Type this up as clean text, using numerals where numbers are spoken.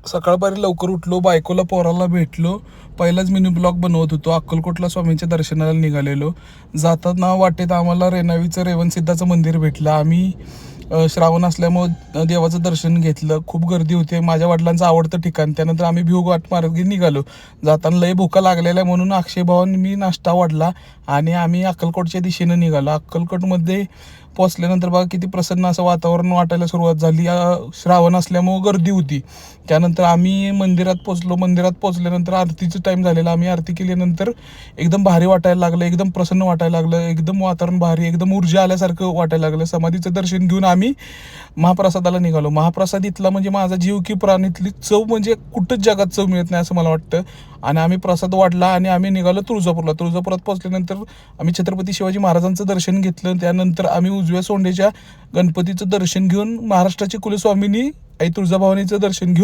सकाळपारी लवकर उठलो, बायकोला पोराला भेटलो. पहिलाच मिनी ब्लॉग बनवत होतो. अक्कलकोटला स्वामींच्या दर्शनाला निघालेलो. जाताना वाटेत आम्हाला रेणावीचं रेवणसिद्धाचं मंदिर भेटलं. आम्ही श्रावण असल्यामुळं देवाचं दर्शन घेतलं. खूप गर्दी होती. माझ्या वडिलांचं आवडतं ठिकाण. त्यानंतर आम्ही भिवघाट मार्गे निघालो. जाताना लय भुका लागलेल्या म्हणून अक्षय भावांनी मी नाश्ता वाढला आणि आम्ही अक्कलकोटच्या दिशेनं निघालो. अक्कलकोटमध्ये पोचल्यानंतर बघा किती प्रसन्न असं वातावरण वाटायला सुरुवात झाली. श्रावण असल्यामुळं गर्दी होती. त्यानंतर आम्ही मंदिरात पोचलो. मंदिरात पोचल्यानंतर आरतीचं टाईम झालेला. आम्ही आरती केल्यानंतर एकदम भारी वाटायला लागलं, एकदम प्रसन्न वाटायला लागलं, एकदम वातावरण भारी, एकदम ऊर्जा आल्यासारखं वाटायला लागलं. समाधीचं दर्शन घेऊन आम्ही महाप्रसादाला निघालो. महाप्रसाद इथला म्हणजे माझा जीव की प्राण. इथली चव म्हणजे कुठंच जगात चव मिळत नाही असं मला वाटतं. आणि आम्ही प्रसाद वाढला आणि आम्ही निघालो तुळजापूरला. तुळजापुरात पोचल्यानंतर आम्ही छत्रपती शिवाजी महाराजांचं दर्शन घेतलं. त्यानंतर आम्ही उजव्या सोंडेच्या गणपतीचं दर्शन घेऊन महाराष्ट्राची कुलस्वामिनी आई तुळजाभवानीचं दर्शन घेऊन